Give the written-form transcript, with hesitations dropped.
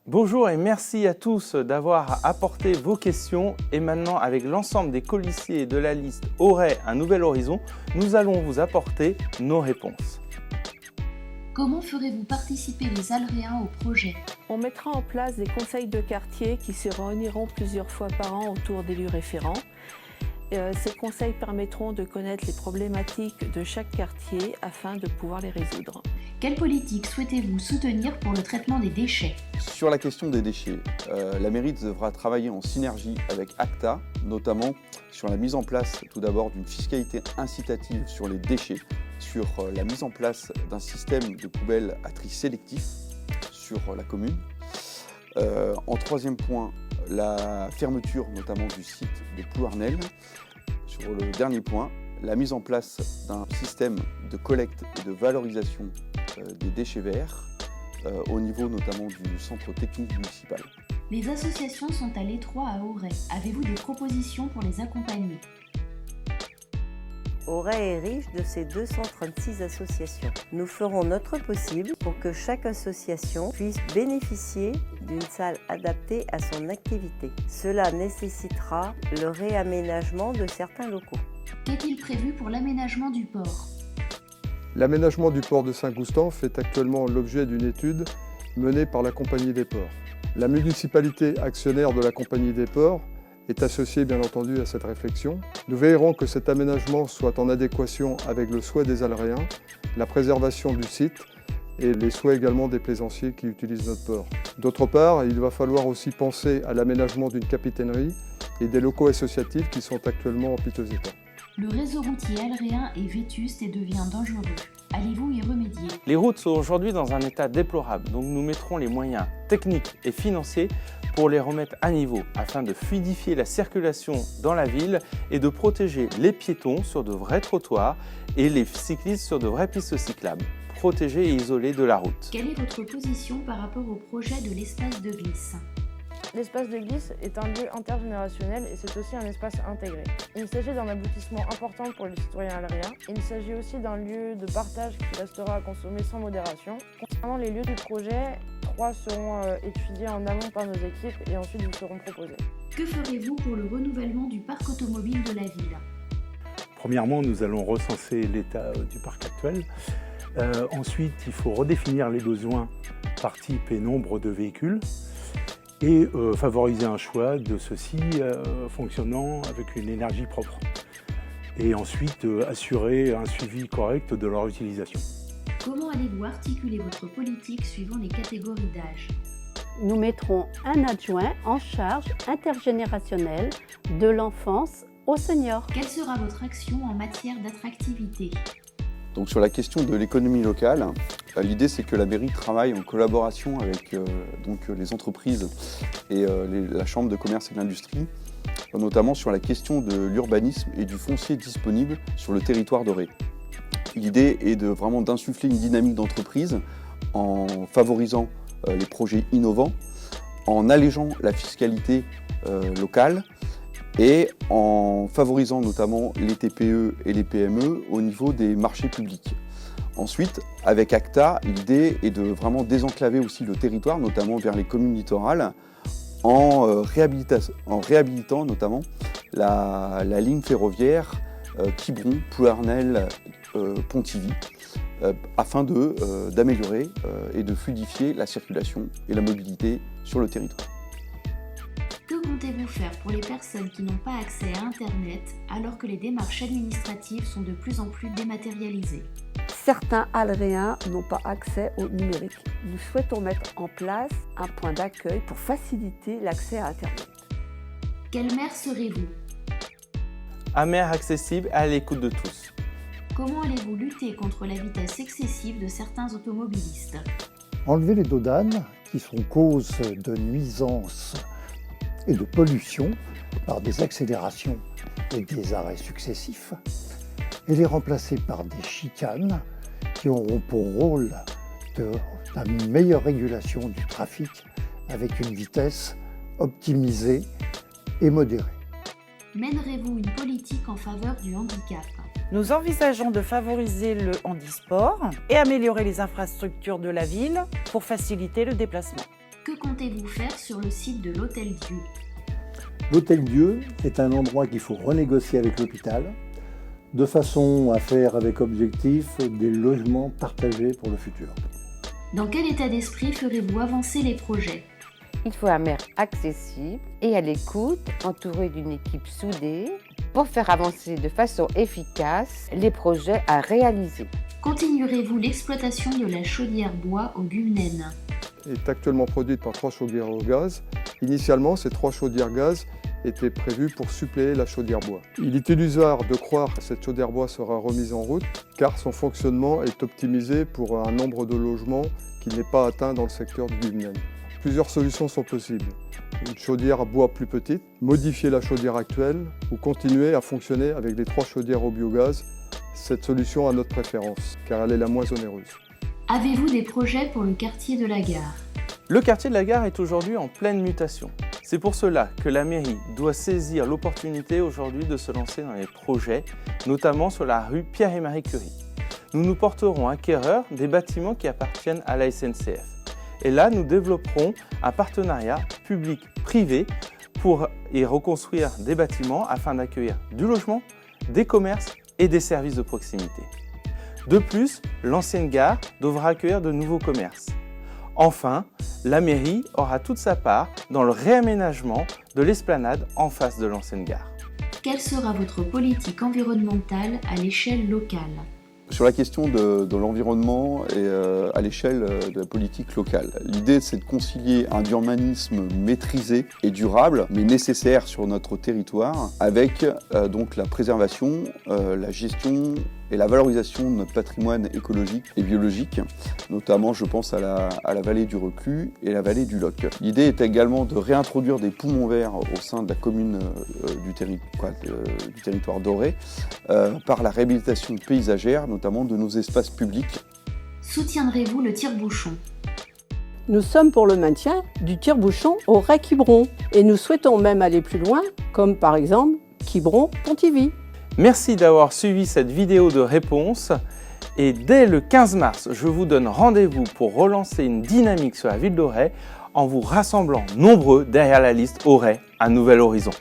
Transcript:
Bonjour et merci à tous d'avoir apporté vos questions. Et maintenant, avec l'ensemble des colistiers de la liste Auray, un nouvel horizon, nous allons vous apporter nos réponses. Comment ferez-vous participer les Alréens au projet? On mettra en place des conseils de quartier qui se réuniront plusieurs fois par an autour d'élus référents. Ces conseils permettront de connaître les problématiques de chaque quartier afin de pouvoir les résoudre. Quelle politique souhaitez-vous soutenir pour le traitement des déchets? Sur la question des déchets, la mairie devra travailler en synergie avec ACTA, notamment sur la mise en place tout d'abord d'une fiscalité incitative sur les déchets, sur la mise en place d'un système de poubelles à tri sélectif sur la commune. En troisième point, la fermeture notamment du site de Plouarnel. Sur le dernier point, la mise en place d'un système de collecte et de valorisation des déchets verts au niveau notamment du centre technique municipal. Les associations sont à l'étroit à Auray. Avez-vous des propositions pour les accompagner? Auray est riche de ses 236 associations. Nous ferons notre possible pour que chaque association puisse bénéficier d'une salle adaptée à son activité. Cela nécessitera le réaménagement de certains locaux. Qu'est-il prévu pour l'aménagement du port? L'aménagement du port de Saint-Goustan fait actuellement l'objet d'une étude menée par la Compagnie des ports. La municipalité actionnaire de la Compagnie des ports est associée bien entendu à cette réflexion. Nous veillerons que cet aménagement soit en adéquation avec le souhait des Alréens, la préservation du site et les souhaits également des plaisanciers qui utilisent notre port. D'autre part, il va falloir aussi penser à l'aménagement d'une capitainerie et des locaux associatifs qui sont actuellement en piteux état. Le réseau routier alréen est vétuste et devient dangereux. Allez-vous y remédier? Les routes sont aujourd'hui dans un état déplorable, donc nous mettrons les moyens techniques et financiers pour les remettre à niveau afin de fluidifier la circulation dans la ville et de protéger les piétons sur de vrais trottoirs et les cyclistes sur de vraies pistes cyclables, protégés et isolés de la route. Quelle est votre position par rapport au projet de l'espace de glisse? L'espace de glisse est un lieu intergénérationnel et c'est aussi un espace intégré. Il s'agit d'un aboutissement important pour les citoyens alréens. Il s'agit aussi d'un lieu de partage qui restera à consommer sans modération. Concernant les lieux du projet, 3 seront étudiés en amont par nos équipes et ensuite vous seront proposés. Que ferez-vous pour le renouvellement du parc automobile de la ville? Premièrement, nous allons recenser l'état du parc actuel. Ensuite, il faut redéfinir les besoins par type et nombre de véhicules et favoriser un choix de ceux-ci fonctionnant avec une énergie propre. Et ensuite, assurer un suivi correct de leur utilisation. Comment allez-vous articuler votre politique suivant les catégories d'âge? Nous mettrons un adjoint en charge intergénérationnelle de l'enfance aux seniors. Quelle sera votre action en matière d'attractivité? Donc sur la question de l'économie locale, l'idée c'est que la mairie travaille en collaboration avec les entreprises et la Chambre de commerce et de l'industrie, notamment sur la question de l'urbanisme et du foncier disponible sur le territoire d'Auray. L'idée est de vraiment d'insuffler une dynamique d'entreprise en favorisant les projets innovants, en allégeant la fiscalité locale et en favorisant notamment les TPE et les PME au niveau des marchés publics. Ensuite, avec ACTA, l'idée est de vraiment désenclaver aussi le territoire, notamment vers les communes littorales, en réhabilitant notamment la ligne ferroviaire Quiberon, Plouarnel, Pontivy, afin d'améliorer et de fluidifier la circulation et la mobilité sur le territoire. Que comptez-vous faire pour les personnes qui n'ont pas accès à Internet alors que les démarches administratives sont de plus en plus dématérialisées? Certains Alréens n'ont pas accès au numérique. Nous souhaitons mettre en place un point d'accueil pour faciliter l'accès à Internet. Quel maire serez-vous? Un maire accessible et à l'écoute de tous. Comment allez-vous lutter contre la vitesse excessive de certains automobilistes? Enlever les dodanes qui sont cause de nuisances et de pollution par des accélérations et des arrêts successifs, et les remplacer par des chicanes qui auront pour rôle la meilleure régulation du trafic avec une vitesse optimisée et modérée. Mènerez-vous une politique en faveur du handicap? Nous envisageons de favoriser le handisport et améliorer les infrastructures de la ville pour faciliter le déplacement. Que comptez-vous faire sur le site de l'Hôtel-Dieu? L'Hôtel-Dieu est un endroit qu'il faut renégocier avec l'hôpital, de façon à faire avec objectif des logements partagés pour le futur. Dans quel état d'esprit ferez-vous avancer les projets? Il faut un maire accessible et à l'écoute, entouré d'une équipe soudée, pour faire avancer de façon efficace les projets à réaliser. Continuerez-vous l'exploitation de la chaudière bois au Gumnen? Est actuellement produite par 3 chaudières au gaz. Initialement, ces 3 chaudières gaz étaient prévues pour suppléer la chaudière bois. Il est illusoire de croire que cette chaudière bois sera remise en route, car son fonctionnement est optimisé pour un nombre de logements qui n'est pas atteint dans le secteur du Gumnen. Plusieurs solutions sont possibles. Une chaudière à bois plus petite, modifier la chaudière actuelle ou continuer à fonctionner avec les 3 chaudières au biogaz. Cette solution a notre préférence, car elle est la moins onéreuse. Avez-vous des projets pour le quartier de la Gare? Le quartier de la Gare est aujourd'hui en pleine mutation. C'est pour cela que la mairie doit saisir l'opportunité aujourd'hui de se lancer dans les projets, notamment sur la rue Pierre et Marie Curie. Nous nous porterons acquéreurs des bâtiments qui appartiennent à la SNCF. Et là, nous développerons un partenariat public-privé pour y reconstruire des bâtiments afin d'accueillir du logement, des commerces et des services de proximité. De plus, l'ancienne gare devra accueillir de nouveaux commerces. Enfin, la mairie aura toute sa part dans le réaménagement de l'esplanade en face de l'ancienne gare. Quelle sera votre politique environnementale à l'échelle locale? Sur la question de l'environnement et à l'échelle de la politique locale, l'idée c'est de concilier un urbanisme maîtrisé et durable, mais nécessaire sur notre territoire, avec donc la préservation, la gestion et la valorisation de notre patrimoine écologique et biologique, notamment je pense à la vallée du Reclus et la vallée du Loc. L'idée est également de réintroduire des poumons verts au sein de la commune du territoire d'Auray par la réhabilitation paysagère, notamment de nos espaces publics. Soutiendrez-vous le tire-bouchon? Nous sommes pour le maintien du tire-bouchon Auray-Quiberon et nous souhaitons même aller plus loin, comme par exemple Quiberon-Pontivy. Merci d'avoir suivi cette vidéo de réponse et dès le 15 mars, je vous donne rendez-vous pour relancer une dynamique sur la ville d'Auray en vous rassemblant nombreux derrière la liste Auray, un nouvel horizon.